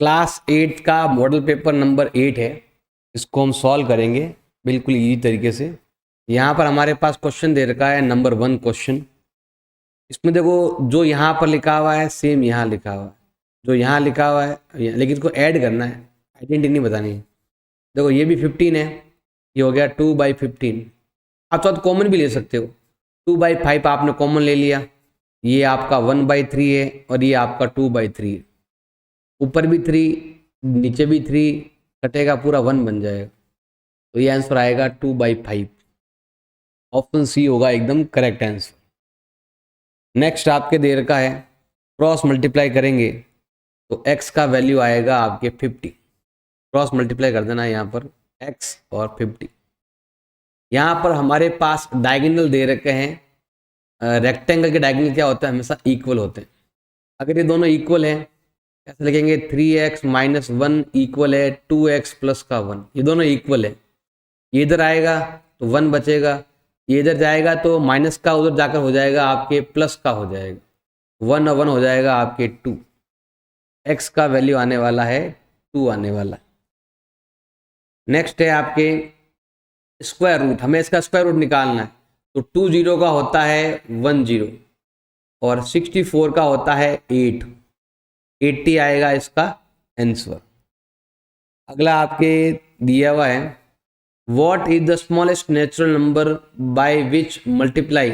Class 8 का model paper number 8 है। इसको हम सॉल्व करेंगे बिल्कुल इजी तरीके से। यहाँ पर हमारे पास क्वेश्चन दे रखा है नंबर 1 क्वेश्चन। इसमें देखो जो यहाँ पर लिखा हुआ है सेम यहाँ लिखा हुआ है, जो यहाँ लिखा हुआ है लेकिन इसको ऐड करना है, आइडेंटिटी नहीं बतानी है। देखो ये भी 15 है, ये हो गया 2/15। आप तो कॉमन भी ले सकते हो, 2/5 आपने कॉमन ले लिया, ये आपका 1/3 है और ये आपका 2/3 है। ऊपर भी 3 नीचे भी 3 कटेगा, पूरा 1 बन जाएगा। तो ये आंसर आएगा 2/5। ऑप्शन सी होगा एकदम करेक्ट आंसर। नेक्स्ट आपके दे रखा है क्रॉस मल्टीप्लाई करेंगे तो x का वैल्यू आएगा आपके 50। क्रॉस मल्टीप्लाई कर देना है यहाँ पर x और 50। यहाँ पर हमारे पास डायगोनल दे रखे हैं। रेक्टेंगल के डायगोनल क्या होता है, हमेशा इक्वल होते हैं। अगर ये दोनों इक्वल हैं कैसे लिखेंगे, 3x - 1 इक्वल है 2x प्लस का 1। ये दोनों इक्वल है, ये इधर आएगा तो 1 बचेगा, ये इधर जाएगा तो माइनस का उधर जाकर हो जाएगा आपके प्लस का हो जाएगा, 1 और 1 हो जाएगा आपके 2। x का वैल्यू आने वाला है 2 आने वाला है। नेक्स्ट है आपके स्क्वायर रूट, हमें इसका स्क्वायर रूट निकालना है। तो 2 0 का होता है 1 0 और 64 का होता है 8, 80 आएगा इसका आंसर। अगला आपके दिया हुआ है what is the smallest natural number by which multiply.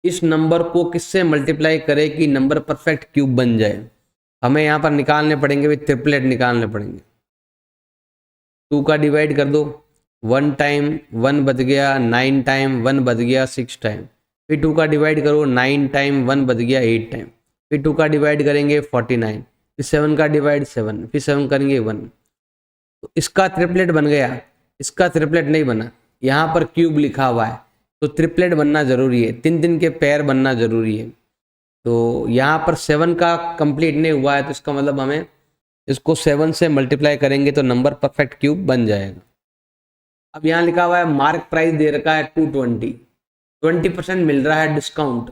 इस नंबर को किससे मल्टीप्लाई करे कि नंबर परफेक्ट क्यूब बन जाए। हमें यहाँ पर निकालने पड़ेंगे, भी ट्रिपलेट निकालने पड़ेंगे। 2 का डिवाइड कर दो, 1 टाइम 1 बच गया, 9 टाइम 1 बच गया 6 टाइम। फिर 2 का डिवाइड करो, 9 टाइम 1 बच गया 8 टाइम। फिर 2 का डिवाइड करेंगे 49, फिर 7 का डिवाइड 7, फिर 7 करेंगे 1। तो इसका ट्रिपलेट बन गया, इसका ट्रिपलेट नहीं बना, यहाँ पर क्यूब लिखा हुआ है तो ट्रिपलेट बनना जरूरी है, 3 के पेयर बनना जरूरी है। तो यहाँ पर 7 का कंप्लीट नहीं हुआ है तो इसका मतलब हमें इसको 7 से मल्टीप्लाई करेंगे तो नंबर परफेक्ट क्यूब बन जाएगा। अब यहाँ लिखा हुआ है मार्क प्राइस दे रखा है 220, 20% मिल रहा है डिस्काउंट।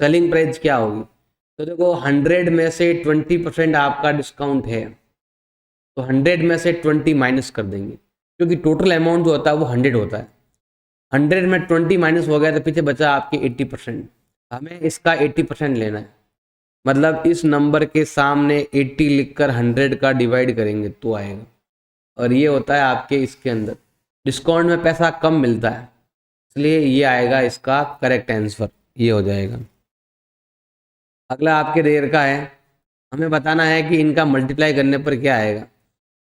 सेलिंग प्राइस क्या होगी, तो देखो 100 में से 20% आपका डिस्काउंट है तो 100 में से 20 माइनस कर देंगे, क्योंकि टोटल अमाउंट जो होता है वो 100 होता है। 100 में 20 माइनस हो गया तो पीछे बचा आपके 80%। हमें इसका 80% लेना है, मतलब इस नंबर के सामने 80 लिखकर 100 का डिवाइड करेंगे तो आएगा। और ये होता है आपके इसके अंदर डिस्काउंट में पैसा कम मिलता है, इसलिए ये आएगा इसका करेक्ट आंसर, ये हो जाएगा। अगला आपके देर का है, हमें बताना है कि इनका मल्टीप्लाई करने पर क्या आएगा।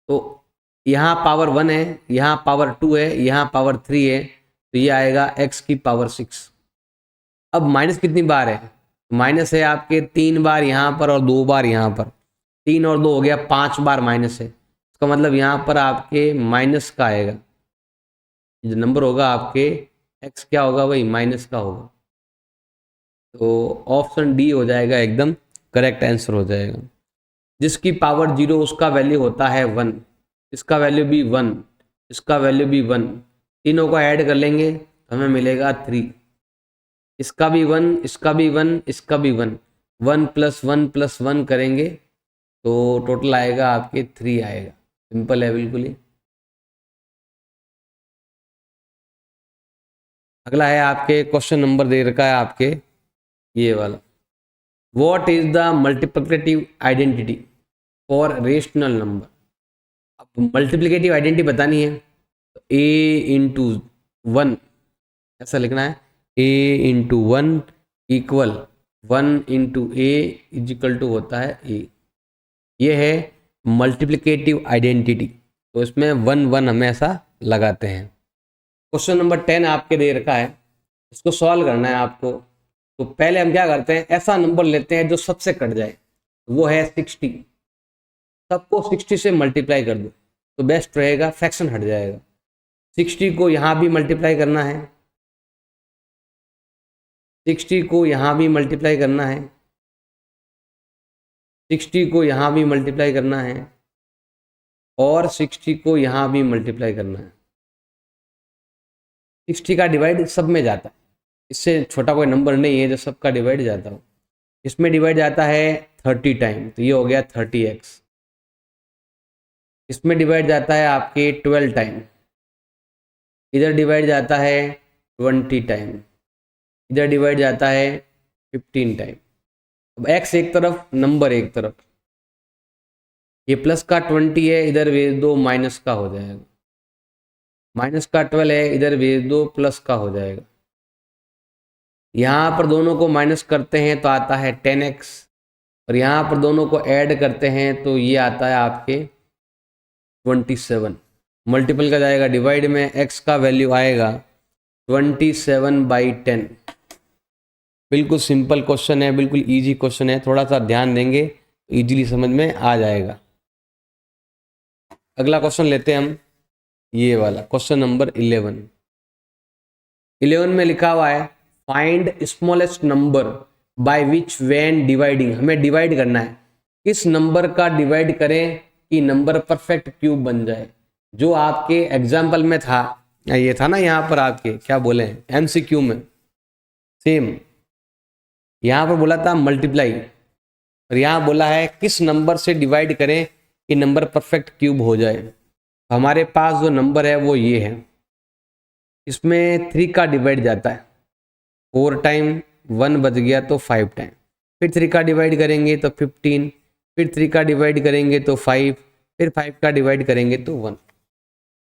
तो यहाँ पावर 1 है, यहाँ पावर 2 है, यहाँ पावर 3 है, तो ये आएगा x की पावर 6। अब माइनस कितनी बार है, माइनस है आपके 3 बार यहाँ पर और 2 बार यहाँ पर, 3 और 2 हो गया 5 बार माइनस है। इसका मतलब यहाँ पर आपके माइनस का आएगा, जो नंबर होगा आपके x क्या होगा, वही माइनस का होगा। तो ऑप्शन डी हो जाएगा एकदम करेक्ट आंसर हो जाएगा। जिसकी पावर 0 उसका वैल्यू होता है 1, इसका वैल्यू भी 1, इसका वैल्यू भी 1, तीनों को ऐड कर लेंगे तो हमें मिलेगा 3। इसका भी 1, इसका भी 1, इसका भी 1, 1 + 1 + 1 करेंगे तो टोटल आएगा आपके 3 आएगा। सिंपल है बिल्कुल ही। अगला है आपके क्वेश्चन नंबर दे रखा है आपके ये वाला, what is the multiplicative identity for rational number. अब मल्टीप्लिकेटिव आइडेंटिटी बतानी है तो a × 1 ऐसा लिखना है, a × 1 equal 1 × a is equal to होता है a। ये है मल्टीप्लिकेटिव आइडेंटिटी, तो इसमें 1 1 हमें ऐसा लगाते हैं। क्वेश्चन नंबर 10 आपके दे रखा है, इसको सॉल्व करना है आपको। तो पहले हम क्या करते हैं, ऐसा नंबर लेते हैं जो सबसे कट जाए, वो है 60। सबको 60 से मल्टीप्लाई कर दो तो बेस्ट रहेगा, फ्रैक्शन हट जाएगा। 60 को यहाँ भी मल्टीप्लाई करना है, 60 को यहाँ भी मल्टीप्लाई करना है, 60 को यहाँ भी मल्टीप्लाई करना है और 60 को यहाँ भी मल्टीप्लाई करना है। 60 का डिवाइड सब में जाता है, इससे छोटा कोई नंबर नहीं है जो सबका डिवाइड जाता हो। इसमें डिवाइड जाता है 30 टाइम, तो ये हो गया 30x। इसमें डिवाइड जाता है आपके 12 टाइम, इधर डिवाइड जाता है 20 टाइम, इधर डिवाइड जाता है 15 टाइम। अब x एक तरफ, नंबर एक तरफ, ये प्लस का 20 है, इधर भेज दो माइनस का हो जाएगा, माइनस का 12 है, इधर भेज दो प्लस का हो जाएगा। यहाँ पर दोनों को माइनस करते हैं तो आता है 10x, और यहाँ पर दोनों को ऐड करते हैं तो ये आता है आपके 27। मल्टीपल का जाएगा डिवाइड में, x का वैल्यू आएगा 27/10। बिल्कुल सिंपल क्वेश्चन है, बिल्कुल इजी क्वेश्चन है, थोड़ा सा ध्यान देंगे तो इजीली समझ में आ जाएगा। अगला क्वेश्चन लेते हैं हम, ये वाला क्वेश्चन नंबर 11। 11 में लिखा हुआ है find smallest number by which when dividing, हमें डिवाइड करना है, किस नंबर का डिवाइड करें कि नंबर परफेक्ट क्यूब बन जाए। जो आपके एग्जाम्पल में था, ये था ना यहाँ पर आपके क्या बोले MCQ में, सेम यहाँ पर बोला था मल्टीप्लाई, और यहाँ बोला है किस नंबर से डिवाइड करें कि नंबर परफेक्ट क्यूब हो जाए। हमारे पास जो नंबर है वो ये है, इसमें 3 का डिवाइड जाता है 4 टाइम, 1 बच गया तो 5 टाइम, फिर 3 का डिवाइड करेंगे तो 15, फिर 3 का डिवाइड करेंगे तो 5, फिर 5 का डिवाइड करेंगे तो 1।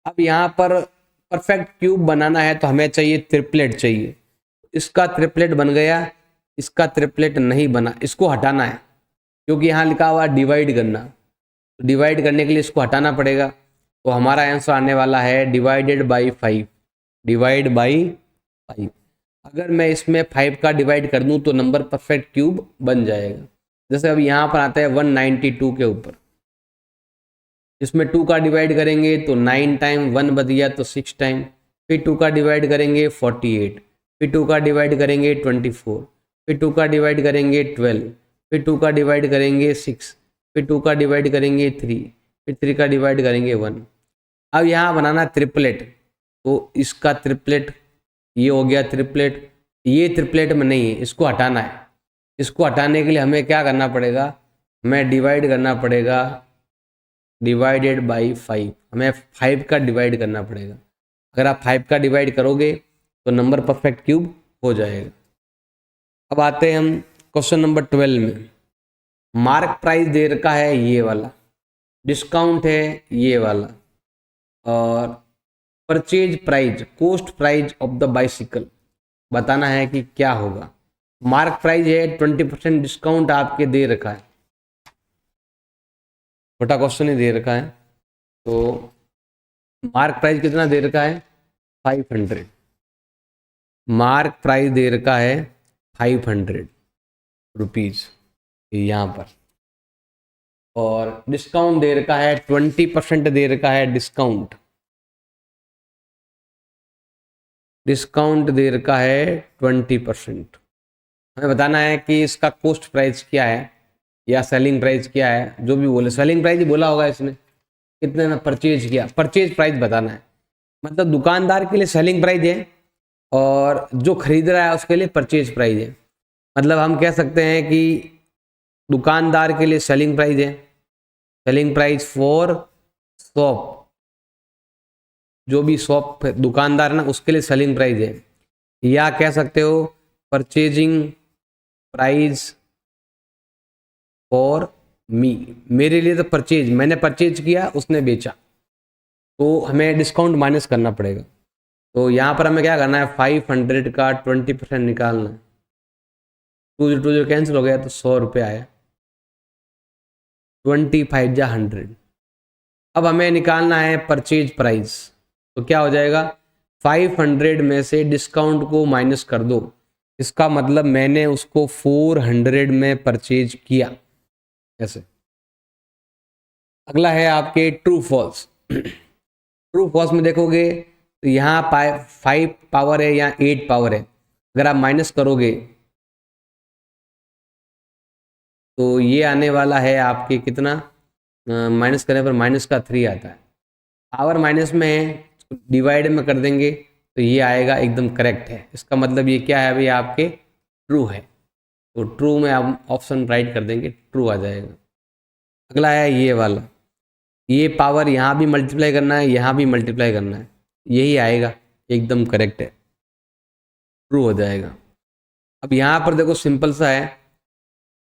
अब यहाँ पर परफेक्ट क्यूब बनाना है तो हमें चाहिए ट्रिपलेट चाहिए, इसका ट्रिपलेट बन गया, इसका ट्रिपलेट नहीं बना, इसको हटाना है क्योंकि यहाँ लिखा हुआ डिवाइड करना, तो डिवाइड करने के लिए इसको हटाना पड़ेगा। तो हमारा आंसर आने वाला है डिवाइडेड बाई 5, डिवाइड बाई 5। अगर मैं इसमें 5 का डिवाइड कर दूं तो नंबर परफेक्ट क्यूब बन जाएगा। जैसे अब यहाँ पर आता है 192 के ऊपर, इसमें 2 का डिवाइड करेंगे तो 9 टाइम, 1 बच गया तो 6 टाइम, फिर 2 का डिवाइड करेंगे 48, फिर 2 का डिवाइड करेंगे 24, फिर 2 का डिवाइड करेंगे 12, फिर 2 का डिवाइड करेंगे 6, फिर 2 का डिवाइड करेंगे 3, फिर 3 का डिवाइड करेंगे 1। अब यहाँ बनाना ट्रिपलेट, तो इसका ट्रिपलेट ये हो गया ट्रिपलेट, ये ट्रिपलेट में नहीं है, इसको हटाना है। इसको हटाने के लिए हमें क्या करना पड़ेगा, हमें डिवाइड करना पड़ेगा, डिवाइडेड बाई 5, हमें 5 का डिवाइड करना पड़ेगा। अगर आप 5 का डिवाइड करोगे तो नंबर परफेक्ट क्यूब हो जाएगा। अब आते हैं हम क्वेश्चन नंबर 12 में। मार्क प्राइस दे रखा है ये वाला, डिस्काउंट है ये वाला, और purchase price, cost price of the bicycle बताना है कि क्या होगा। मार्क प्राइस है 20% डिस्काउंट आपके दे रखा है, छोटा क्वेश्चन ही दे रखा है। तो मार्क प्राइस कितना दे रखा है 500, मार्क प्राइस दे रखा है 500 रुपीज यहाँ पर, और डिस्काउंट दे रखा है 20% दे रखा है डिस्काउंट, डिस्काउंट दे रखा है 20%। हमें बताना है कि इसका कॉस्ट प्राइस क्या है या सेलिंग प्राइस क्या है, जो भी बोले, सेलिंग प्राइस ही बोला होगा इसने, कितने में परचेज किया, परचेज प्राइस बताना है। मतलब दुकानदार के लिए सेलिंग प्राइस है और जो खरीद रहा है उसके लिए परचेज प्राइस है। मतलब हम कह सकते हैं कि दुकानदार के लिए सेलिंग प्राइस है, सेलिंग प्राइस फॉर शॉप, जो भी शॉप दुकानदार ना उसके लिए सेलिंग प्राइस है, या कह सकते हो परचेजिंग प्राइस फॉर मी, मेरे लिए तो परचेज, मैंने परचेज किया उसने बेचा, तो हमें डिस्काउंट माइनस करना पड़ेगा। तो यहाँ पर हमें क्या करना है, 500 का 20% निकालना है, 2 जो कैंसिल हो गया तो 100 रुपये आया, 25 जा 100। अब हमें निकालना है परचेज प्राइस, तो क्या हो जाएगा, 500 में से डिस्काउंट को माइनस कर दो, इसका मतलब मैंने उसको 400 में परचेज किया, ऐसे। अगला है आपके ट्रू फॉल्स। ट्रू फॉल्स में देखोगे तो यहाँ 5 पावर है, यहाँ 8 पावर है, अगर आप माइनस करोगे तो ये आने वाला है आपके कितना, माइनस करने पर माइनस का 3 आता है, पावर माइनस में है, डिवाइड में कर देंगे तो ये आएगा एकदम करेक्ट है। इसका मतलब ये क्या है भाई, आपके ट्रू है, तो ट्रू में आप ऑप्शन राइट कर देंगे, ट्रू आ जाएगा। अगला है ये वाला, ये पावर यहाँ भी मल्टीप्लाई करना है, यहाँ भी मल्टीप्लाई करना है, यही आएगा, एकदम करेक्ट है, ट्रू हो जाएगा। अब यहाँ पर देखो सिंपल सा है,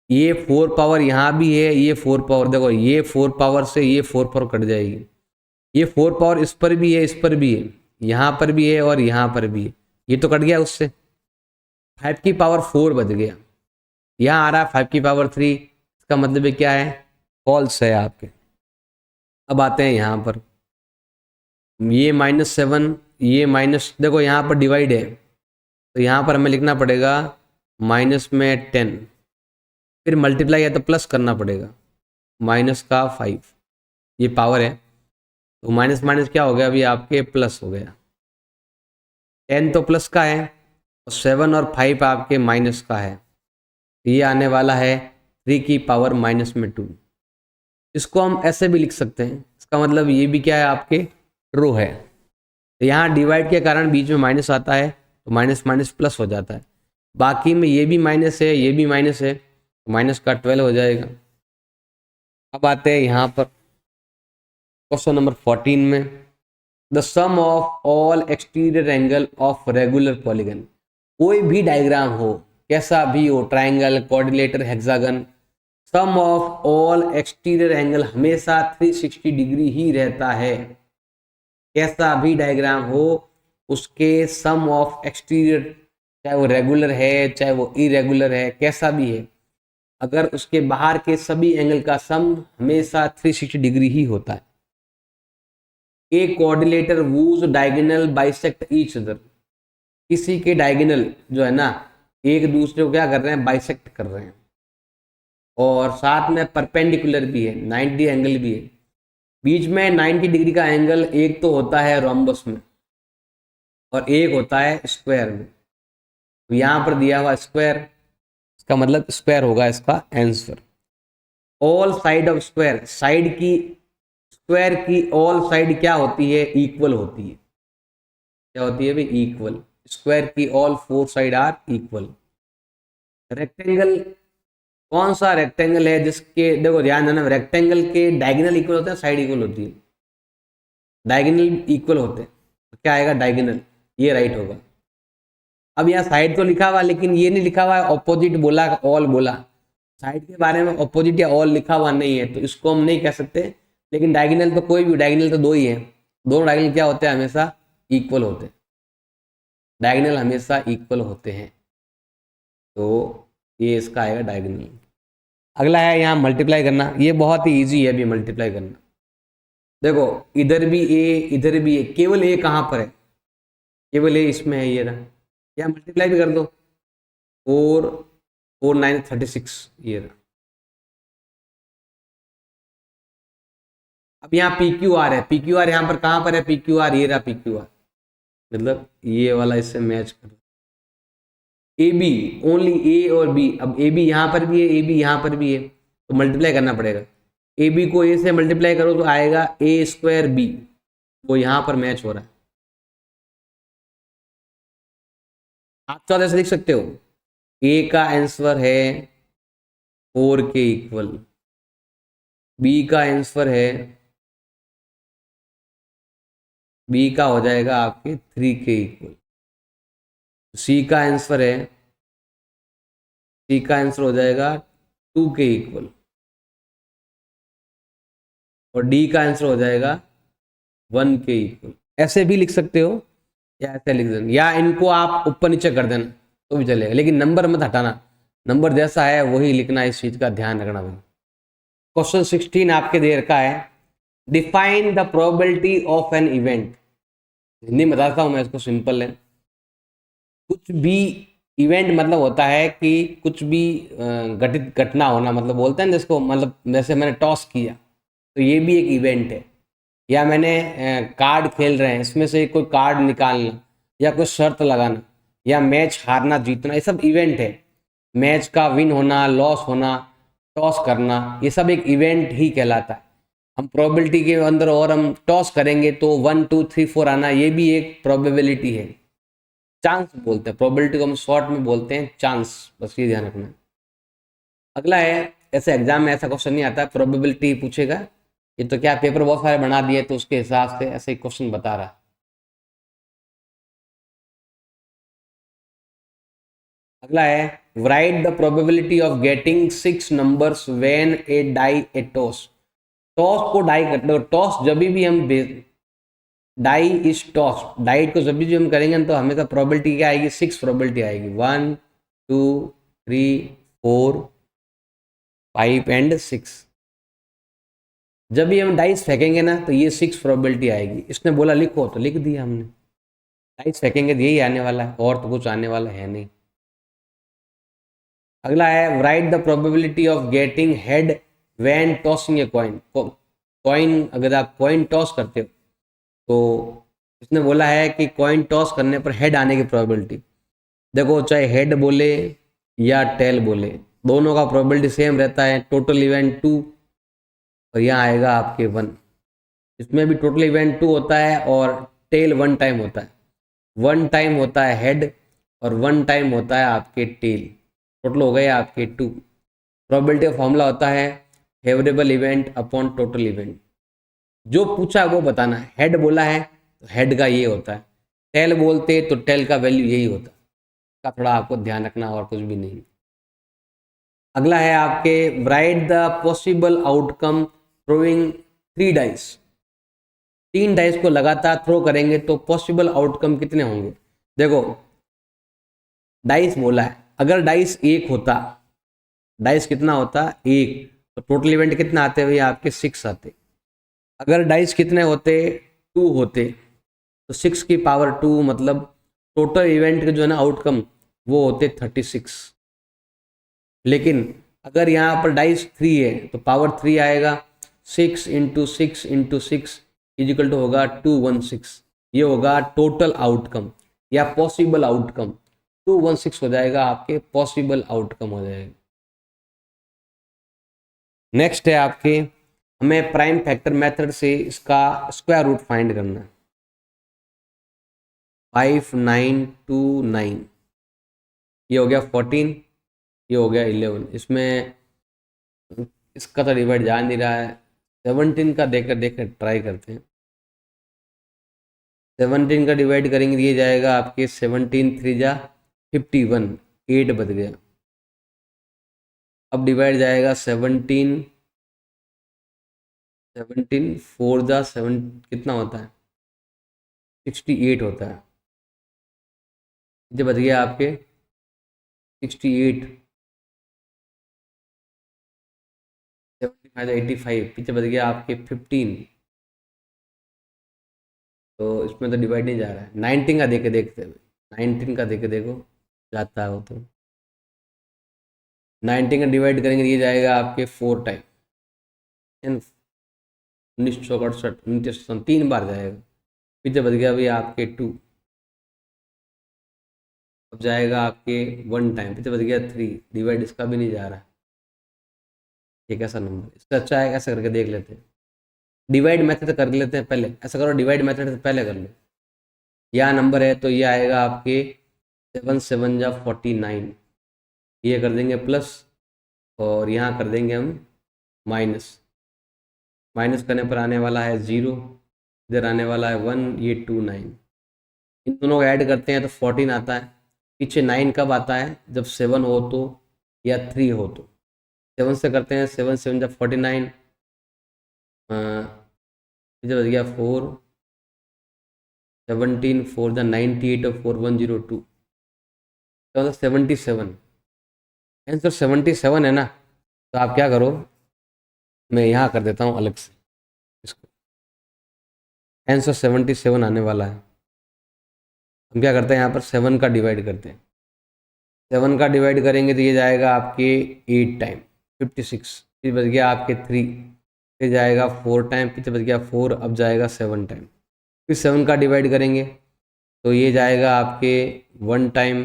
ये 4 पावर यहाँ भी है, ये 4 पावर, देखो ये 4 पावर से ये 4 पावर कट जाएगी, ये 4 पावर इस पर भी है, इस पर भी है, यहाँ पर भी है और यहाँ पर भी है, ये तो कट गया उससे, 5 की पावर 4 बच गया। यहाँ आ रहा है 5 की पावर 3, इसका मतलब है क्या है, फॉल्स है आपके। अब आते हैं यहाँ पर, ये -7, ये माइनस, देखो यहाँ पर डिवाइड है, तो यहाँ पर हमें लिखना पड़ेगा माइनस में 10, फिर मल्टीप्लाई है तो प्लस करना पड़ेगा, माइनस का 5, ये पावर है, तो माइनस माइनस क्या हो गया अभी आपके, प्लस हो गया। 10 तो प्लस का है, और 7 और 5 आपके माइनस का है, ये आने वाला है 3 की पावर -2। इसको हम ऐसे भी लिख सकते हैं, इसका मतलब ये भी क्या है आपके, ट्रू है। तो यहाँ डिवाइड के कारण बीच में माइनस आता है, तो माइनस माइनस प्लस हो जाता है, बाकी में ये भी माइनस है, ये भी माइनस है, तो माइनस का 12 हो जाएगा। अब आते हैं यहाँ पर क्वेश्चन नंबर 14 में, the sum of all exterior angle of regular polygon, कोई भी डायग्राम हो, कैसा भी हो, triangle, coordinator, hexagon, sum of all exterior angle हमेशा 360 डिग्री ही रहता है। कैसा भी डायग्राम हो, उसके सम ऑफ एक्सटीरियर, चाहे वो रेगुलर है चाहे वो इरेगुलर है, कैसा भी है, अगर उसके बाहर के सभी एंगल का सम हमेशा 360 डिग्री ही होता है। A coordinator whose diagonal bisect each other, किसी के डायगोनल जो है ना, एक दूसरे को क्या कर रहे हैं, बाइसेक्ट कर रहे हैं, और साथ में परपेंडिकुलर भी है, 90 एंगल भी है, बीच में 90 डिग्री का एंगल एक तो होता है रोम्बस में और एक होता है स्क्वायर में। तो यहाँ पर दिया हुआ स्क्वायर, इसका मतलब स्क्वायर होगा इसका answer. All side of square, side की, स्क्वायर की ऑल साइड क्या होती है, इक्वल होती है, क्या होती है भाई, इक्वल। स्क्वायर की all 4 side are equal. Rectangle, कौन सा रेक्टेंगल है जिसके, देखो ध्यान देना, रेक्टेंगल के डायगोनल इक्वल होते हैं, साइड इक्वल होती है, डायगोनल इक्वल होते हैं, तो क्या आएगा, डायगोनल, ये राइट होगा। अब यहाँ साइड तो लिखा हुआ, लेकिन ये नहीं लिखा हुआ है ऑपोजिट बोला, ऑल बोला, साइड के बारे में ऑपोजिट या ऑल लिखा हुआ नहीं है, तो इसको हम नहीं कह सकते। लेकिन डायगोनल तो कोई भी, डायगोनल तो दो ही है, दोनों डायगोनल क्या होते हैं, हमेशा इक्वल होते हैं, डायगोनल हमेशा इक्वल होते हैं, तो ये इसका आएगा डायगोनल। अगला है यहाँ मल्टीप्लाई करना, ये बहुत ही ईजी है अभी मल्टीप्लाई करना। देखो इधर भी ए, इधर भी ए, केवल ए कहाँ पर है, केवल ए इसमें है, ये रहा, या मल्टीप्लाई भी कर दो, 4 4 9 36, ये रहा। अब यहाँ पी क्यू आर है, पी क्यू आर यहाँ पर कहाँ पर है, पी क्यू आर, ये रहा पी क्यू आर, मतलब ये वाला इससे मैच कर, ए बी, ओनली ए और बी, अब ए बी यहाँ पर भी है, ए बी यहाँ पर भी है, तो मल्टीप्लाई करना पड़ेगा। ए बी को ए से मल्टीप्लाई करो तो आएगा ए स्क्वायर बी, वो यहाँ पर मैच हो रहा है। आप तो ऐसे लिख सकते हो, ए का आंसर है 4 के इक्वल, बी का आंसर है, बी का हो जाएगा आपके 3 के इक्वल, सी का आंसर है, सी का आंसर हो जाएगा 2 के इक्वल, और डी का आंसर हो जाएगा 1 के इक्वल। ऐसे भी लिख सकते हो या ऐसे लिख देना, या इनको आप ऊपर नीचे कर देना तो भी चलेगा, लेकिन नंबर मत हटाना, नंबर जैसा है वही लिखना, इस चीज का ध्यान रखना भाई। क्वेश्चन 16 आपके दे रखा है, define the probability of an event. Hindi में बताता हूं मैं इसको, सिंपल है, कुछ भी इवेंट मतलब होता है कि कुछ भी घटित घटना होना, मतलब बोलते हैं जिसको, मतलब जैसे मैंने टॉस किया तो ये भी एक इवेंट है, या मैंने कार्ड खेल रहे हैं, इसमें से कोई कार्ड निकालना, या कोई शर्त लगाना, या मैच हारना जीतना, ये सब इवेंट है। मैच का विन होना, लॉस होना, टॉस करना, ये सब एक इवेंट ही कहलाता है। हम प्रोबेबिलिटी के अंदर और हम टॉस करेंगे तो 1 2 3 4 आना, ये भी एक प्रोबेबिलिटी है, चांस बोलते हैं, प्रोबेबिलिटी को हम शॉर्ट में बोलते हैं चांस, बस ये ध्यान रखना है। अगला है, ऐसे एग्जाम में ऐसा क्वेश्चन नहीं आता, प्रोबेबिलिटी पूछेगा ये तो क्या पेपर बहुत सारे बना दिए तो उसके हिसाब से ऐसे ही क्वेश्चन बता रहा है। अगला है write the probability of getting 6 numbers when a die a toss। Toss को डाई करते हो, टॉस जब भी हम डाई इज टॉस, डाइट को जब भी हम करेंगे तो हमेशा प्रोबेबिलिटी क्या आएगी, 6 प्रोबेबिलिटी आएगी, 1 2 3 4 5 एंड 6। जब भी हम डाइस फेंकेंगे ना तो ये 6 प्रोबेबिलिटी आएगी। इसने बोला लिखो तो लिख दिया हमने, डाइस फेंकेंगे तो यही आने वाला है, और तो कुछ आने वाला है नहीं। अगला है right the probability of getting head when tossing a coin. Coin अगर आप कॉइन टॉस करते हो तो इसने बोला है कि कॉइन टॉस करने पर हेड आने की प्रोबेबिलिटी, देखो चाहे हेड बोले या टेल बोले दोनों का प्रोबेबिलिटी सेम रहता है, टोटल इवेंट 2 और यहाँ आएगा आपके 1। इसमें भी टोटल इवेंट 2 होता है और टेल 1 टाइम होता है, 1 टाइम होता है हेड और 1 टाइम होता है आपके टेल, टोटल हो गए आपके 2। प्रोबेबिलिटी का फॉर्मूला होता है favourable event upon total event. जो पूछा वो बताना है, हेड बोला है तो हेड का ये होता है, टेल बोलते तो टेल का वैल्यू यही होता है, का थोड़ा आपको ध्यान रखना और कुछ भी नहीं। अगला है आपके right the possible outcome throwing 3 dice. 3 dice को लगातार थ्रो करेंगे तो पॉसिबल आउटकम कितने होंगे। देखो डाइस बोला है, अगर डाइस 1 होता, डाइस कितना होता 1, तो टोटल इवेंट कितना आते भैया आपके 6 आते। अगर डाइस कितने होते 2 होते तो 6 की पावर 2 मतलब टोटल इवेंट के जो है ना आउटकम वो होते 36। लेकिन अगर यहाँ पर डाइस 3 है तो पावर 3 आएगा, 6 इंटू 6 इंटू 6 इजिकल टू होगा 216। ये होगा टोटल आउटकम या पॉसिबल आउटकम, 216 हो जाएगा आपके पॉसिबल आउटकम हो जाएगा। नेक्स्ट है आपके हमें प्राइम फैक्टर मेथड से इसका स्क्वायर रूट फाइंड करना है। 5 9 2 9, ये हो गया 14, ये हो गया 11। इसमें इसका तो डिवाइड जा नहीं रहा है, 17 का देकर ट्राई करते हैं। 17 का डिवाइड करेंगे ये जाएगा आपके 17 3 जा 51, 8 बच गया। अब डिवाइड जाएगा 17 4 जा 7 कितना होता है 68 होता है, ये बच गया आपके 68, 75 85, पीछे बच गया आपके 15। तो इसमें तो डिवाइड नहीं जा रहा है, 19 का देके देखते हैं, 19 का देके देखो जाता है वो तो। 19 का डिवाइड करेंगे ये जाएगा आपके 4 टाइम, 1968 19 3 बार जाएगा, पीछे बच गया भैया आपके 2। अब जाएगा आपके 1 टाइम, पीछे बच गया 3, डिवाइड इसका भी नहीं जा रहा है। ये कैसा नंबर, इससे अच्छा है ऐसा करके देख लेते हैं, डिवाइड मेथड कर लेते हैं पहले, ऐसा करो डिवाइड मेथड से पहले कर लो। यह नंबर है तो ये आएगा आपके 7 7 जा 49, ये कर देंगे प्लस और यहाँ कर देंगे हम माइनस, माइनस करने पर आने वाला है 0, इधर आने वाला है 1, ये 2 9। इन दोनों को ऐड करते हैं तो 14 आता है। पीछे 9 कब आता है, जब 7 हो तो या 3 हो तो। 7 से करते हैं, 7 7 जब 49, इधर बच गया 4, 17 4 द 98 और 4 102, तो 77। आंसर 77 है ना, तो आप क्या करो, मैं यहाँ कर देता हूँ अलग से इसको, आंसर 77 आने वाला है। हम क्या करते हैं यहाँ पर 7 का डिवाइड करते हैं, 7 का डिवाइड करेंगे तो ये जाएगा आपके 8 टाइम 56, फिर बच गया आपके 3, फिर जाएगा 4 टाइम, फिर बच गया 4, अब जाएगा 7 टाइम, फिर 7 का डिवाइड करेंगे तो ये जाएगा आपके 1 टाइम,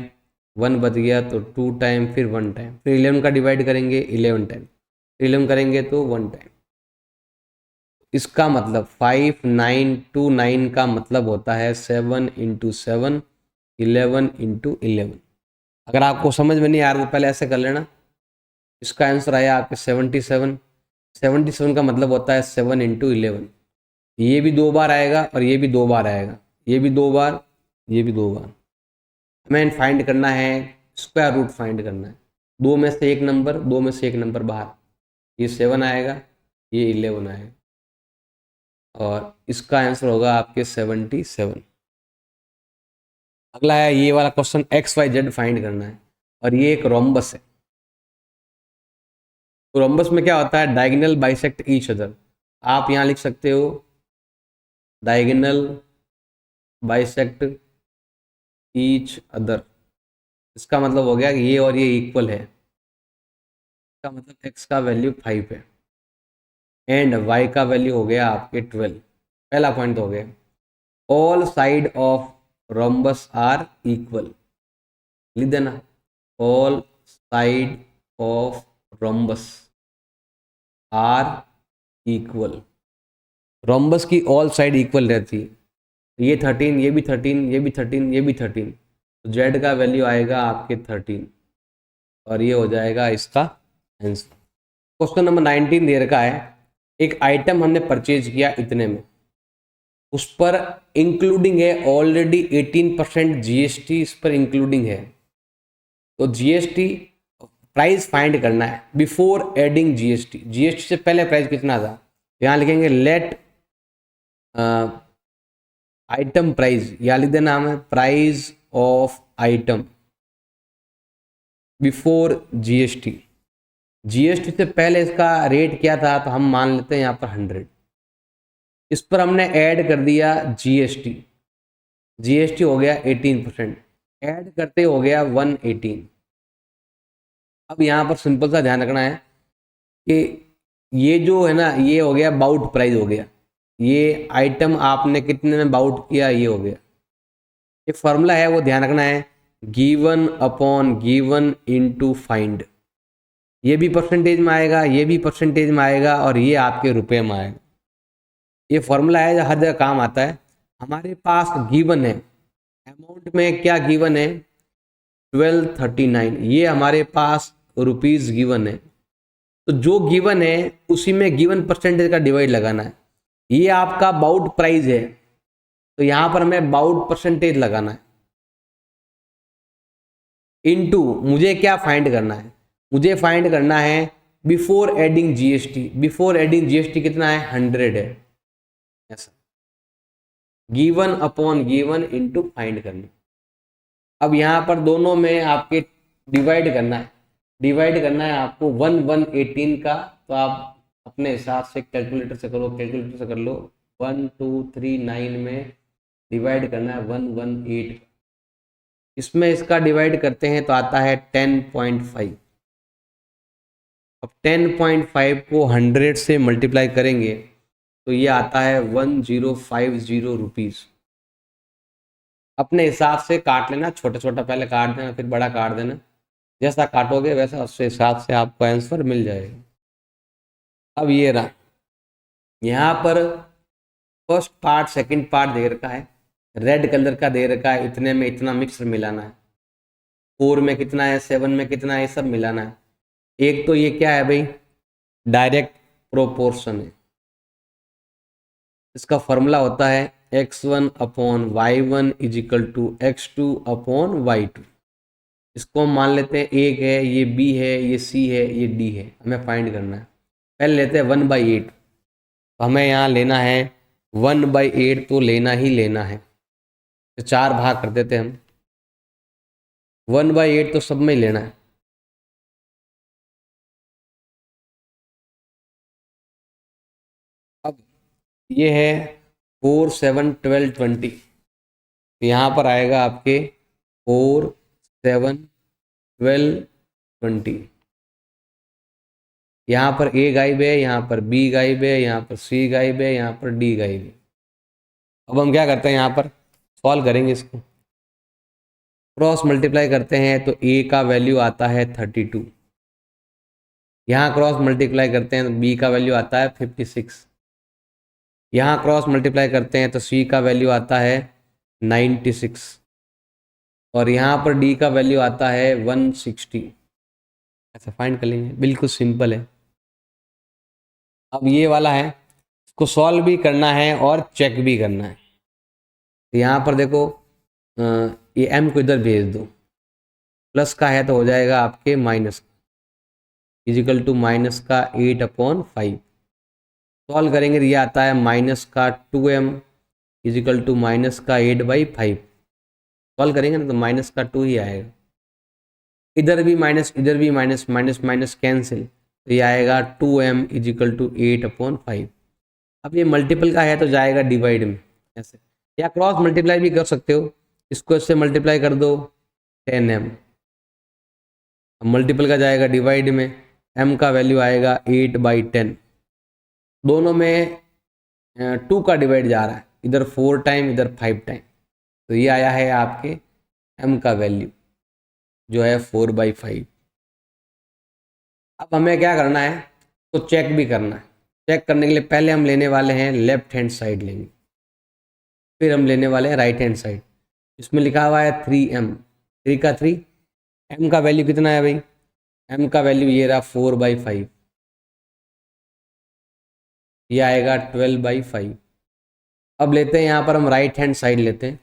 1 बच गया तो 2 टाइम, फिर 1 टाइम, फिर 11 का डिवाइड करेंगे 11 टाइम, फिर 11 करेंगे तो 1 टाइम। इसका मतलब 5 9 2 9 का मतलब होता है 7 इंटू 7 11 इंटू 11। अगर आपको समझ में नहीं आ रहा तो पहले ऐसे कर लेना। इसका आंसर आया आपके 77, 77 का मतलब होता है 7 इंटू 11। ये भी 2 बार आएगा और ये भी 2 बार आएगा, ये भी 2 बार, ये भी 2 बार। हमें फाइंड करना है, स्क्वायर रूट फाइंड करना है। दो में से एक नंबर, दो में से एक नंबर बाहर, ये 7 आएगा, ये 11 आएगा, और इसका आंसर होगा आपके 77। अगला है ये वाला question, X Y Z find करना है, और ये एक रोम्बस है। तो रोम्बस में क्या होता है, डायगोनल बाइसेक्ट ईच अदर। आप यहाँ लिख सकते हो डायगोनल बाइसेक्ट ईच अदर। इसका मतलब हो गया कि ये और ये इक्वल है, इसका मतलब एक्स का वैल्यू 5 है एंड वाई का वैल्यू हो गया आपके 12। पहला पॉइंट हो गया। All side of rhombus are equal, लिख देना, all side of rhombus are equal. Rhombus की ऑल साइड इक्वल रहती है, ये 13, ये भी 13, ये भी 13, ये भी 13, तो जेड का वैल्यू आएगा आपके 13, और ये हो जाएगा इसका आंसर। क्वेश्चन नंबर 19 दे रखा है, एक आइटम हमने परचेज किया इतने में, उस पर इंक्लूडिंग है ऑलरेडी 18% जीएसटी, इस पर इंक्लूडिंग है। तो जीएसटी प्राइस फाइंड करना है बिफोर एडिंग जीएसटी। जीएसटी से पहले प्राइस कितना था, यहाँ लिखेंगे लेट आइटम प्राइस, या लिख देना हमें price of item before GST. GST से पहले इसका रेट क्या था, तो हम मान लेते हैं यहाँ पर 100। इस पर हमने ऐड कर दिया जीएसटी, जीएसटी हो गया 18%, ऐड करते हो गया 118। अब यहाँ पर सिंपल सा ध्यान रखना है कि ये जो है ना, ये हो गया बाउट प्राइस हो गया, ये आइटम आपने कितने में बाउट किया, ये हो गया। एक फॉर्मूला है वो ध्यान रखना है, given upon given into find. ये भी परसेंटेज में आएगा, ये भी परसेंटेज में आएगा, और ये आपके रुपए में आएगा। ये फॉर्मूला है जो हर जगह काम आता है। हमारे पास गिवन है, अमाउंट में क्या गिवन है, 1239, ये हमारे पास रुपीज गिवन है। तो जो गिवन है उसी में गिवन परसेंटेज का डिवाइड लगाना है। ये आपका बाउट प्राइस है, तो यहां पर हमें बाउट परसेंटेज लगाना है, इनटू मुझे क्या फाइंड करना है, मुझे फाइंड करना है before adding GST. Before adding GST कितना है, 100 है, ऐसा given upon given into find करना। अब यहाँ पर दोनों में आपके डिवाइड करना है, डिवाइड करना है आपको 118 का, तो आप अपने हिसाब से कैलकुलेटर से करो, कैलकुलेटर से कर लो। 1239 में डिवाइड करना है 118, इसमें इसका डिवाइड करते हैं तो आता है 10.5। अब 10.5 को 100 से मल्टीप्लाई करेंगे तो ये आता है 1050 रुपीज़। अपने हिसाब से काट लेना, छोटा छोटा पहले काट देना, फिर बड़ा काट देना, जैसा काटोगे वैसा उसके हिसाब से आपको आंसर मिल जाएगा। अब ये रहा, यहाँ पर फर्स्ट पार्ट सेकंड पार्ट दे रखा है, रेड कलर का दे रखा है, इतने में इतना मिक्सर मिलाना है, 4 में कितना है, 7 में कितना है, ये सब मिलाना है। एक तो ये क्या है भाई, डायरेक्ट प्रोपोर्शन है, इसका फॉर्मूला होता है x1 upon y1 is equal to x2 upon y2। इसको हम मान लेते हैं एक है, ये b है, ये c है, ये d है, हमें फाइंड करना है। पहले लेते हैं 1/8, तो हमें यहाँ लेना है 1/8, तो लेना ही लेना है, तो 4 भाग कर देते हैं हम। 1/8 तो सब में ही लेना है। अब ये है 4 7 12 20, यहाँ पर आएगा आपके 4 7 12 20। यहाँ पर ए गायब है, यहाँ पर बी गायब है, यहाँ पर सी गायब है, यहाँ पर डी गायब है। अब हम क्या करते हैं, यहाँ पर सॉल्व करेंगे इसको, क्रॉस मल्टीप्लाई करते हैं तो ए का वैल्यू आता है 32, यहाँ क्रॉस मल्टीप्लाई करते हैं तो बी का वैल्यू आता है 56, यहाँ क्रॉस मल्टीप्लाई करते हैं तो सी का वैल्यू आता है 96, और यहाँ पर डी का वैल्यू आता है 160। ऐसा फाइंड कर लेंगे, बिल्कुल सिंपल है। अब ये वाला है, इसको सॉल्व भी करना है और चेक भी करना है। तो यहाँ पर देखो ये m को इधर भेज दो, प्लस का है तो हो जाएगा आपके माइनस इजिकल टू माइनस का 8/5। सॉल्व करेंगे तो ये आता है माइनस का 2m इजिकल टू माइनस का 8/5। सॉल्व करेंगे ना तो माइनस का 2 ही आएगा, इधर भी माइनस इधर भी माइनस, माइनस माइनस कैंसिल, तो ये आएगा 2m इजिकल टू 8/5। अब ये मल्टीपल का है तो जाएगा डिवाइड में ऐसे, या क्रॉस मल्टीप्लाई भी कर सकते हो, इसको इससे मल्टीप्लाई कर दो 10m, मल्टीपल का जाएगा डिवाइड में, m का वैल्यू आएगा 8/10। दोनों में 2 का डिवाइड जा रहा है, इधर 4 टाइम इधर 5 टाइम, तो ये आया है आपके m का वैल्यू जो है 4/5। अब हमें क्या करना है, तो चेक भी करना है। चेक करने के लिए पहले हम लेने वाले हैं लेफ्ट हैंड साइड लेंगे, फिर हम लेने वाले हैं राइट हैंड साइड। इसमें लिखा हुआ है 3m, 3 का 3, m का वैल्यू कितना है भाई, m का वैल्यू ये रहा 4/5, ये आएगा 12/5। अब लेते हैं यहाँ पर हम राइट हैंड साइड लेते हैं,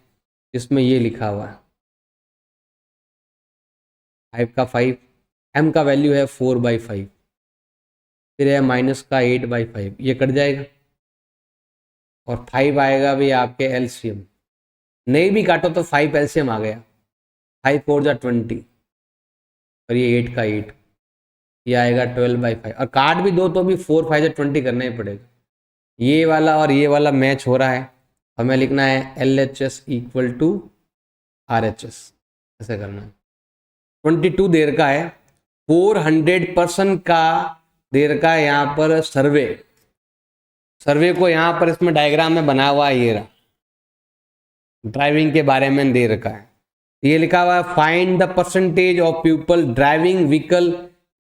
इसमें ये लिखा हुआ है 5 का 5, m का वैल्यू है 4/5, फिर है माइनस का 8/5, ये कट जाएगा और 5 आएगा भी आपके एलसीएम, नहीं भी काटो तो 5 एलसीएम आ गया, 5 4 जा 20 और ये 8 का 8, ये आएगा 12/5। और काट भी दो तो भी 4 5 जा 20 करना ही पड़ेगा। ये वाला और ये वाला मैच हो रहा है, हमें लिखना है LHS इक्वल टू RHS, ऐसे करना है। 22 देर का है, 400% का देर का है यहाँ पर सर्वे, सर्वे को यहाँ पर इसमें डायग्राम में बना हुआ है, ये रहा ड्राइविंग के बारे में दे रखा है, ये लिखा हुआ है find the percentage of people driving vehicle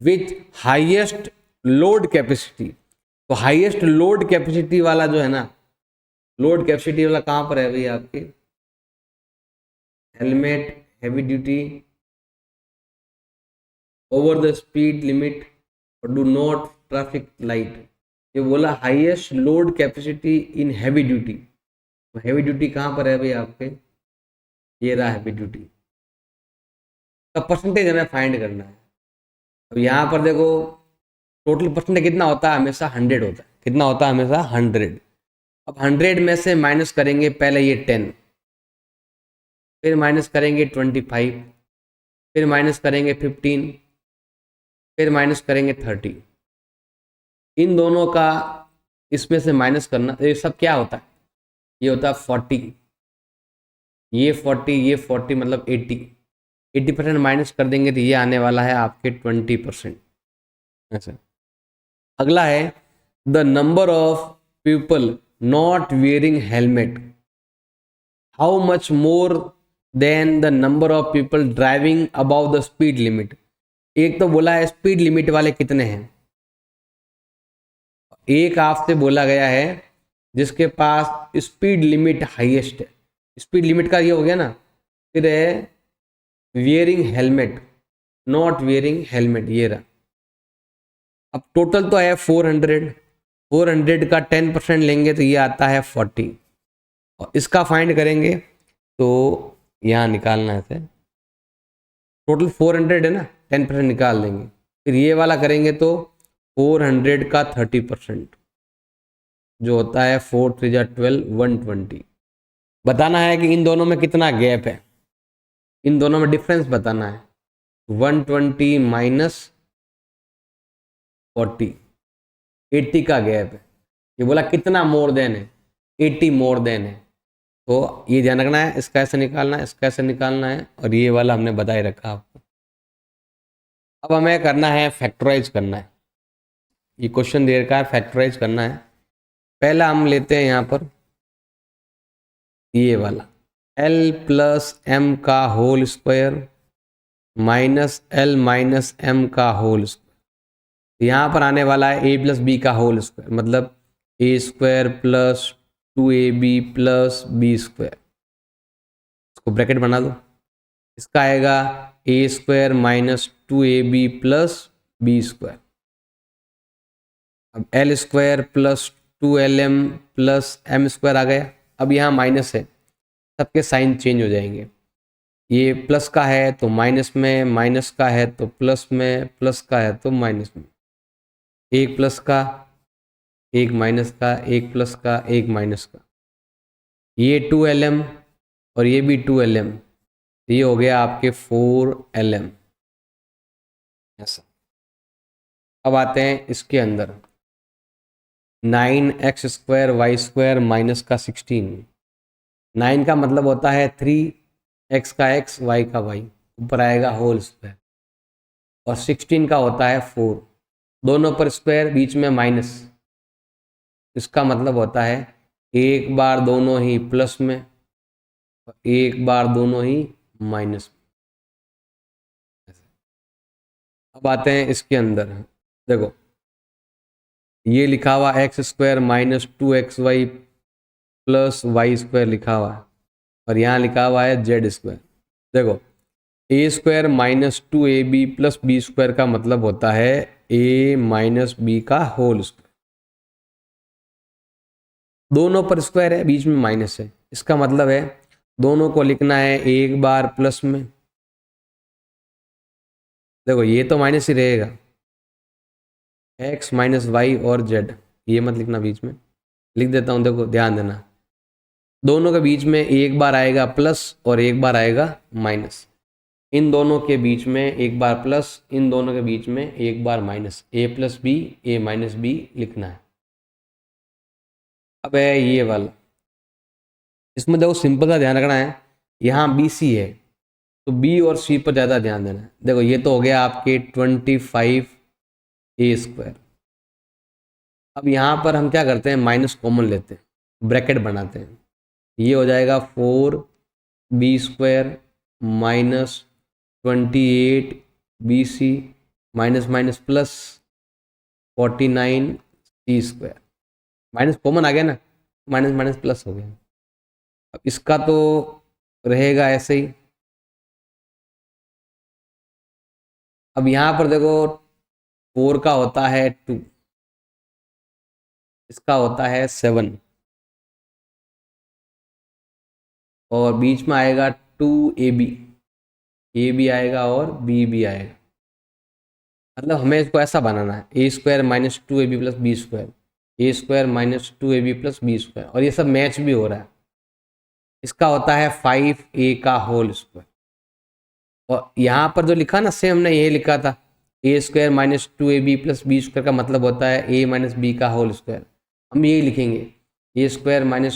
with highest load capacity. तो हाईएस्ट लोड कैपेसिटी वाला जो है ना, लोड कैपेसिटी वाला कहां पर है भाई आपके, helmet, heavy duty, over the speed limit और डू नॉट ट्रैफिक लाइट। ये बोला highest load capacity in heavy duty, तो हैवी ड्यूटी कहां पर है भाई आपके, ये रहा हैवी ड्यूटी का परसेंटेज हमें फाइंड करना है। अब यहाँ पर देखो टोटल परसेंटेज कितना होता है, हमेशा 100 होता है, कितना होता है हमेशा 100। अब 100 में से माइनस करेंगे पहले ये 10, फिर माइनस करेंगे 25, फिर माइनस करेंगे 15, फिर माइनस करेंगे 30। इन दोनों का इसमें से माइनस करना, ये सब क्या होता है, ये होता है 40, ये 40, ये 40 मतलब 80% माइनस कर देंगे तो ये आने वाला है आपके 20%। अच्छा, अगला है the number of people not wearing helmet, how much more than the number of people driving about the speed limit. एक तो बोला है स्पीड लिमिट वाले कितने हैं, एक आपसे बोला गया है जिसके पास स्पीड लिमिट हाईएस्ट है, स्पीड लिमिट का ये हो गया ना, फिर है wearing helmet, not wearing helmet, ये रहा। अब टोटल तो है 400 का 10% लेंगे तो ये आता है 40, और इसका फाइंड करेंगे तो यहाँ निकालना है इसे, टोटल 400 है ना, 10% निकाल देंगे, फिर ये वाला करेंगे तो 400 का 30% जो होता है 4 3 जा 12, 120। बताना है कि इन दोनों में कितना गैप है, इन दोनों में डिफरेंस बताना है। 120 माइनस 40, 80 का गैप है, ये बोला कितना मोर देन है, 80 मोर देन है, तो ये ध्यान रखना है, इसका ऐसे निकालना है, इसका ऐसे निकालना है, और ये वाला हमने बताए रखा आपको। अब हमें करना है फैक्टराइज करना है, ये क्वेश्चन दे रखा है फैक्टराइज करना है। पहला हम लेते हैं यहाँ पर ये वाला L प्लस एम का whole square minus L minus M का होल स्क्वायर, यहाँ पर आने वाला है A प्लस बी का होल स्क्वायर, मतलब A square plus 2AB plus B square, इसको ब्रैकेट बना दो, इसका आएगा A square minus 2AB plus B square, अब L square plus 2LM plus M square आ गया। अब यहाँ माइनस है, सबके साइन चेंज हो जाएंगे। ये प्लस का है तो माइनस में, माइनस का है तो प्लस में, प्लस का है तो माइनस में। एक प्लस का, एक माइनस का, एक प्लस का, एक माइनस का। ये 2LM और ये भी 2LM, ये हो गया आपके 4LM ऐसा। अब आते हैं इसके अंदर 9x² y² - का 16। 9 का मतलब होता है 3, x का x, y का y, ऊपर आएगा होल स्क्वायर। और 16 का होता है 4, दोनों पर स्क्वायर, बीच में माइनस। इसका मतलब होता है एक बार दोनों ही प्लस में और एक बार दोनों ही माइनस में। अब आते हैं इसके अंदर, देखो ये लिखा हुआ x² - 2xy प्लस y² लिखा हुआ है, और यहाँ लिखा हुआ है z²। देखो a² - 2ab प्लस b² का मतलब होता है a माइनस बी का होल स्क्वायर। दोनों पर स्क्वायर है, बीच में माइनस है, इसका मतलब है दोनों को लिखना है एक बार प्लस में। देखो ये तो माइनस ही रहेगा, x माइनस वाई और z, ये मत लिखना बीच में, लिख देता हूँ, देखो ध्यान देना। दोनों के बीच में एक बार आएगा प्लस और एक बार आएगा माइनस। इन दोनों के बीच में एक बार प्लस, इन दोनों के बीच में एक बार minus. a plus B, a minus B लिखना है। अब है ये वाला, इसमें देखो सिंपल सा ध्यान रखना है, यहाँ बी सी है तो बी और सी पर ज़्यादा ध्यान देना है। देखो ये तो हो गया आपके 25a²। अब यहाँ पर हम क्या करते हैं, माइनस कॉमन लेते हैं, ब्रैकेट बनाते हैं। ये हो जाएगा 4b² minus 28bc minus minus plus 49c²। Minus common आ गया ना, माइनस माइनस प्लस हो गया। अब इसका तो रहेगा ऐसे ही। अब यहाँ पर देखो 4 का होता है 2, इसका होता है 7, और बीच में आएगा 2ab, ए भी आएगा और बी भी आएगा। मतलब हमें इसको ऐसा बनाना है a² - 2ab plus b², a² - 2ab plus b², और ये सब मैच भी हो रहा है। इसका होता है 5a का होल स्क्वायर। और यहाँ पर जो लिखा ना, सेम हमने ये लिखा था a² - 2ab प्लस b² का मतलब होता है a माइनस बी का होल स्क्वायर। हम यही लिखेंगे a² -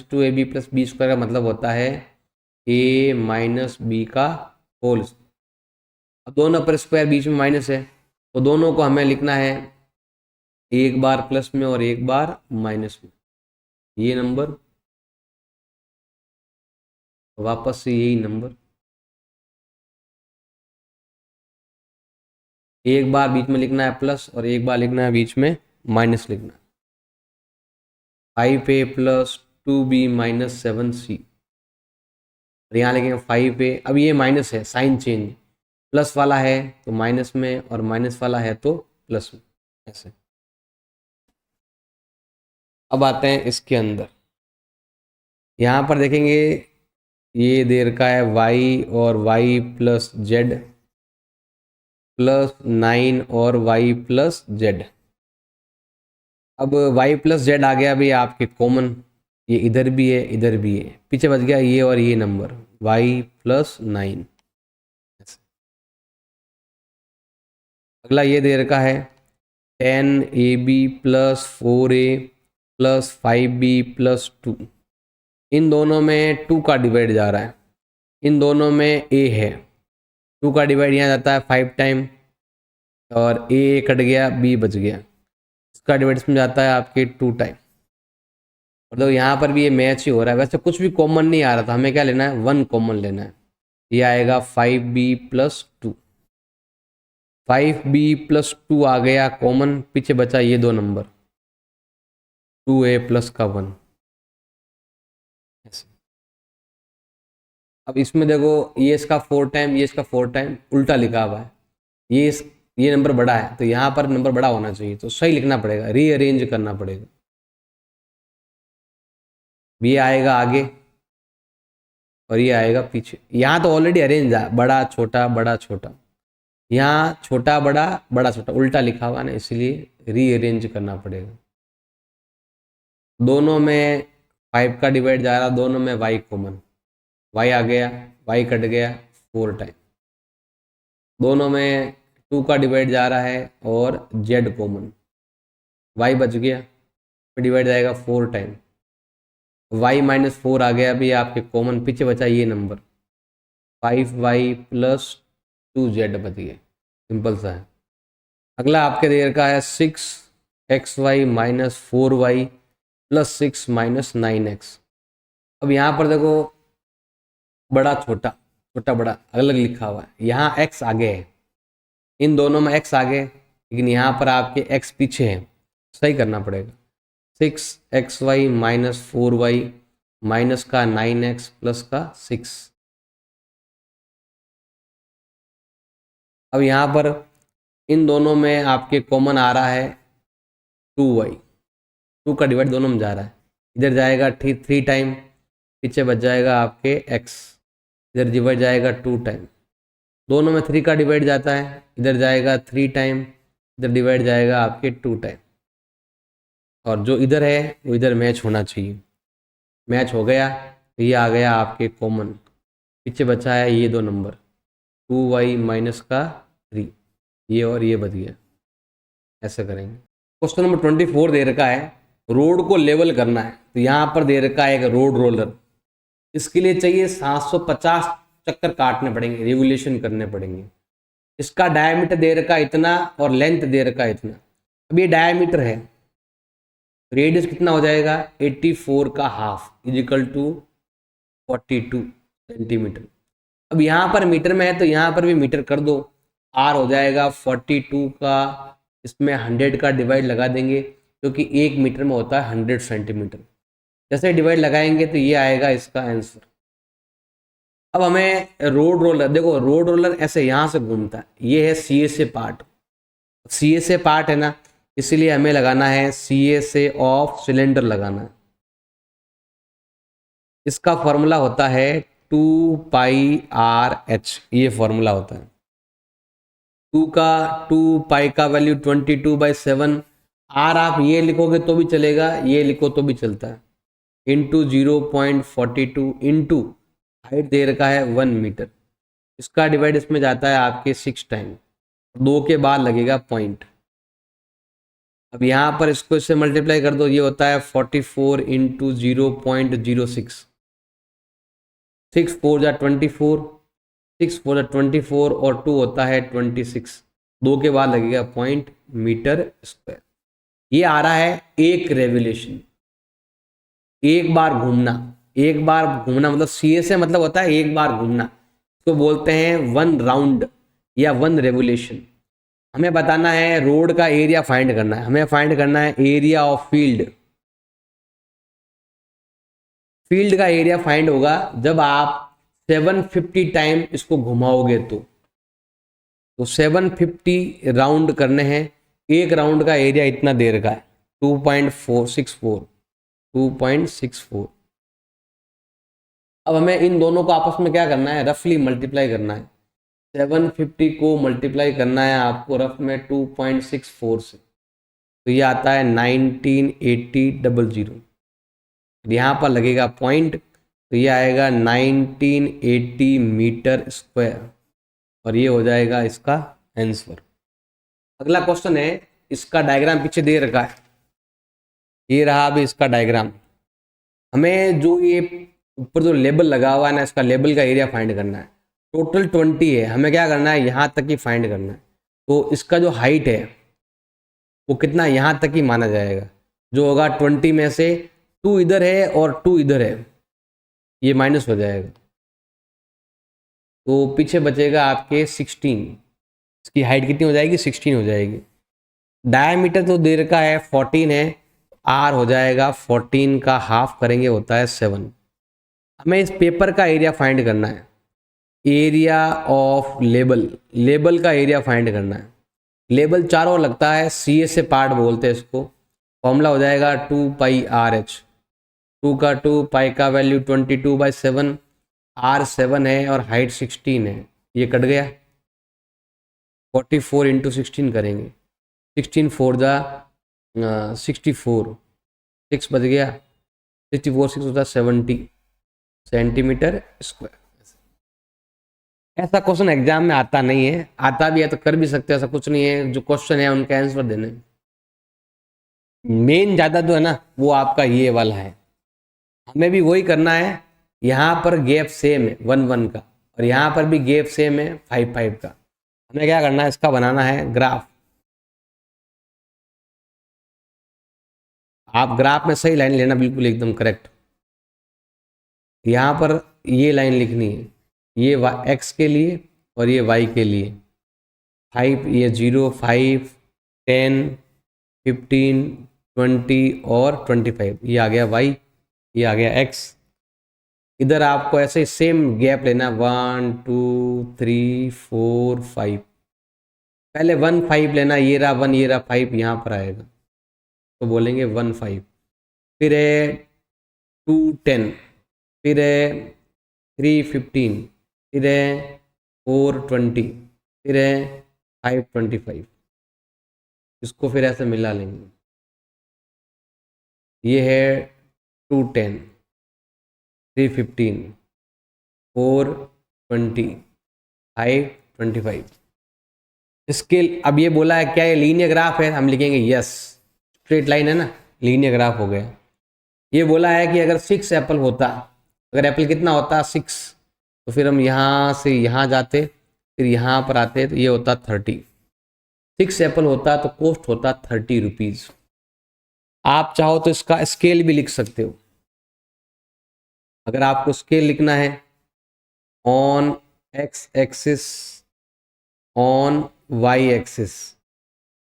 2ab प्लस b² का मतलब होता है a माइनस बी का होल स्क्वायर। अब दोनों पर स्क्वायर, बीच में माइनस है, तो दोनों को हमें लिखना है एक बार प्लस में और एक बार माइनस में। ये नंबर, वापस से यही नंबर, एक बार बीच में लिखना है प्लस और एक बार लिखना है बीच में माइनस लिखना है। 5a plus 2b minus 7c, और यहाँ लिखेंगे 5a। अब ये माइनस है, साइन चेंज, प्लस वाला है तो माइनस में और माइनस वाला है तो प्लस में, ऐसे। अब आते हैं इसके अंदर, यहाँ पर देखेंगे ये दे रखा है y और y प्लस जेड प्लस 9 और y प्लस जेड। अब y प्लस जेड आ गया अभी आपके कॉमन, ये इधर भी है इधर भी है, पीछे बच गया ये और ये नंबर y प्लस 9। अगला ये दे रखा है 10ab plus 4a plus 5b plus 2। इन दोनों में 2 का डिवाइड जा रहा है, इन दोनों में a है, 2 का डिवाइड यहाँ जाता है 5 टाइम, और a कट गया, b बच गया, इसका डिवाइड इसमें जाता है आपके 2 टाइम। मतलब यहाँ पर भी ये मैच ही हो रहा है। वैसे कुछ भी कॉमन नहीं आ रहा था, हमें क्या लेना है, 1 कॉमन लेना है। ये आएगा 5b प्लस 2, 5b प्लस 2 आ गया कॉमन, पीछे बचा ये दो नंबर 2a प्लस का 1। अब इसमें देखो ये इसका 4 टाइम, ये इसका 4 टाइम, उल्टा लिखा हुआ है। ये ये नंबर बड़ा है तो यहाँ पर नंबर बड़ा होना चाहिए, तो सही लिखना पड़ेगा, रीअरेंज करना पड़ेगा। ये आएगा आगे और ये आएगा पीछे। यहाँ तो ऑलरेडी अरेंज है, बड़ा छोटा बड़ा छोटा, यहाँ छोटा बड़ा बड़ा छोटा उल्टा लिखा हुआ ना, इसलिए रीअरेंज करना पड़ेगा। दोनों में 5 का डिवाइड जा रहा, दोनों में y कॉमन, y आ गया, y कट गया 4 टाइम। दोनों में 2 का डिवाइड जा रहा है और z कॉमन, y बच गया, डिवाइड जाएगा 4 टाइम, y माइनस 4 आ गया अभी आपके कॉमन, पीछे बचा ये नंबर 5y प्लस 2z बच गया, सिंपल सा है। अगला आपके देर का है 6xy minus 4y plus 6 minus 9x। अब यहाँ पर देखो बड़ा छोटा छोटा बड़ा अलग अलग लिखा हुआ है, यहाँ x आगे है, इन दोनों में x आगे, लेकिन यहाँ पर आपके x पीछे है, सही करना पड़ेगा। 6xy माइनस 4y माइनस का 9x प्लस का 6। अब यहाँ पर इन दोनों में आपके कॉमन आ रहा है 2y, 2 का डिवाइड दोनों में जा रहा है, इधर जाएगा 3 टाइम, पीछे बच जाएगा आपके x, इधर डिवाइड जाएगा 2 टाइम, दोनों में 3 का डिवाइड जाता है, इधर जाएगा 3 टाइम, इधर डिवाइड जाएगा आपके 2 टाइम, और जो इधर है वो इधर मैच होना चाहिए, मैच हो गया तो ये आ गया आपके कॉमन, पीछे बचा है ये दो नंबर 2y माइनस का 3, ये और ये बच गया। ऐसे करेंगे। क्वेश्चन नंबर 24 दे रखा है, रोड को लेवल करना है, तो यहाँ पर दे रखा है एक रोड रोलर, इसके लिए चाहिए 750 चक्कर काटने पड़ेंगे, रेगुलेशन करने पड़ेंगे। इसका डायमीटर दे रखा इतना और लेंथ दे रखा इतना। अब ये डायमीटर है, रेडियस कितना हो जाएगा 84 का हाफ इजिकल टू 42 सेंटीमीटर। अब यहाँ पर मीटर में है तो यहाँ पर भी मीटर कर दो, आर हो जाएगा 42 का, इसमें 100 का डिवाइड लगा देंगे क्योंकि 1 मीटर में होता है 100 सेंटीमीटर। जैसे डिवाइड लगाएंगे तो ये आएगा इसका आंसर। अब हमें रोड रोलर, देखो रोड रोलर ऐसे यहाँ से घूमता है, ये है CSA पार्ट, CSA पार्ट है ना, इसीलिए हमें लगाना है CSA ऑफ सिलेंडर लगाना है। इसका फॉर्मूला होता है 2πRh, ये फॉर्मूला होता है। 2 का वैल्यू 22/7, आर आप ये लिखोगे तो भी चलेगा, ये लिखो तो भी चलता है, इंटू 0.42 इंटू हाइट दे रखा है 1 मीटर, इसका डिवाइड इसमें जाता है आपके 6 टाइम, 2 के बाद लगेगा पॉइंट। अब यहाँ पर इसको इससे मल्टीप्लाई कर दो, ये होता है 44 इंटू 0.06, 6 4 जा 24, 6 4 जा 24 और 2 होता है 26, 2 के बाद लगेगा पॉइंट मीटर स्क्वायर। ये आ रहा है एक रेवोल्यूशन, एक बार घूमना, एक बार घूमना मतलब CSA मतलब होता है एक बार घूमना, इसको बोलते हैं 1 राउंड या 1 रेवोल्यूशन। हमें बताना है रोड का एरिया फाइंड करना है, हमें फाइंड करना है एरिया ऑफ फील्ड। फील्ड का एरिया फाइंड होगा जब आप 750 टाइम इसको घुमाओगे तो 750 राउंड करने हैं, एक राउंड का एरिया इतना दे रखा है 2.64। अब हमें इन दोनों को आपस में क्या करना है, रफली मल्टीप्लाई करना है। 750 को मल्टीप्लाई करना है आपको रफ में 2.64 से, तो ये आता है 198000। यहाँ पर लगेगा पॉइंट, तो ये आएगा 1980 मीटर स्क्वायर, और ये हो जाएगा इसका आंसर। अगला क्वेश्चन है, इसका डायग्राम पीछे दे रखा है, ये रहा अभी इसका डायग्राम। हमें जो ये ऊपर जो लेबल लगा हुआ है ना, इसका लेबल का एरिया फाइंड करना है। टोटल 20 है, हमें क्या करना है यहाँ तक ही फाइंड करना है। तो इसका जो हाइट है वो कितना यहाँ तक ही माना जाएगा, जो होगा 20 में से 2 इधर है और 2 इधर है, ये माइनस हो जाएगा, तो पीछे बचेगा आपके 16। इसकी हाइट कितनी हो जाएगी 16 हो जाएगी। डायमीटर तो दे रखा है 14 है, आर हो जाएगा 14 का हाफ करेंगे होता है 7। हमें इस पेपर का एरिया फाइंड करना है, एरिया ऑफ लेबल, लेबल का एरिया फाइंड करना है। लेबल चारों लगता है, सी ए से पार्ट बोलते हैं इसको। फॉर्मूला हो जाएगा 2πRH, 2 का 2, पाई का वैल्यू 22/7, R 7 है और हाइट 16 है, ये कट गया। 44 इंटू 16 करेंगे, 16 4 जा 64, 6 बच गया, 64 6 होता 70 सेंटीमीटर स्क्वायर। ऐसा क्वेश्चन एग्जाम में आता नहीं है, आता भी है तो कर भी सकते हैं, ऐसा कुछ नहीं है। जो क्वेश्चन है उनका आंसर देने, मेन ज़्यादा जो है ना वो आपका ये वाला है। हमें भी वही करना है। यहाँ पर गैप सेम है 1 1 का, और यहाँ पर भी गैप सेम है 5 5 का। हमें क्या करना है, इसका बनाना है ग्राफ। आप ग्राफ में सही लाइन लेना, बिल्कुल एकदम करेक्ट। यहाँ पर ये लाइन लिखनी है, ये एक्स के लिए और ये वाई के लिए। 5, ये 0 5 10 15 20 और 25, ये आ गया वाई, ये आ गया एक्स। इधर आपको ऐसे सेम गैप लेना, 1 2 3 4 5। पहले 1 5 लेना, ये रहा 1 ये रहा 5, यहाँ पर आएगा तो बोलेंगे 1 5। फिर है 2 10, फिर है 3 15, फिर है 4 20, फिर है 5 25। इसको फिर ऐसे मिला लेंगे, ये है 2 10, 3 15, 4 20, 5 25। स्केल अब ये बोला है क्या ये लीनियर ग्राफ है, हम लिखेंगे यस, स्ट्रेट लाइन है ना, लीनियर ग्राफ हो गया। ये बोला है कि अगर 6 एप्पल होता, अगर एप्पल कितना होता 6, तो फिर हम यहाँ से यहाँ जाते, फिर यहाँ पर आते तो ये होता 30। 6 एप्पल होता तो कॉस्ट होता 30 रुपीज़। आप चाहो तो इसका स्केल भी लिख सकते हो। अगर आपको स्केल लिखना है, on X axis, on Y axis,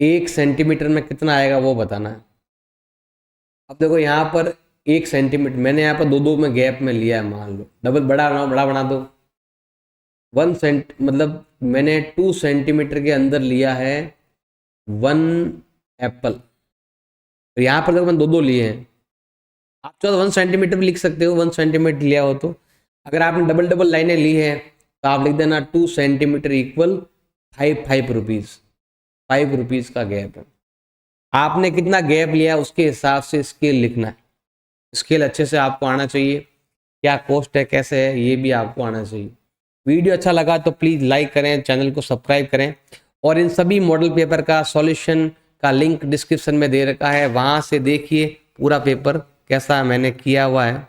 1 centimetre में कितना आएगा वो बताना है। अब देखो यहाँ पर 1 सेंटीमीटर, मैंने यहाँ पर 2 2 में गैप में लिया है, मान लो डबल बड़ा बना दो। 1 सेंट मतलब मैंने 2 सेंटीमीटर के अंदर लिया है 1 एप्पल, तो यहाँ पर देखो मैंने 2 2 लिए हैं। आप चाहो तो 1 सेंटीमीटर भी लिख सकते हो, 1 सेंटीमीटर लिया हो तो। अगर आपने डबल डबल लाइनें ली हैं तो आप लिख देना 2 सेंटीमीटर इक्वल 5 रुपीज़, 5 रुपीज़ का गैप है। आपने कितना गैप लिया उसके हिसाब से स्केल लिखना है। स्केल अच्छे से आपको आना चाहिए, क्या कॉस्ट है कैसे है ये भी आपको आना चाहिए। वीडियो अच्छा लगा तो प्लीज़ लाइक करें, चैनल को सब्सक्राइब करें, और इन सभी मॉडल पेपर का सॉल्यूशन का लिंक डिस्क्रिप्शन में दे रखा है, वहाँ से देखिए पूरा पेपर कैसा मैंने किया हुआ है।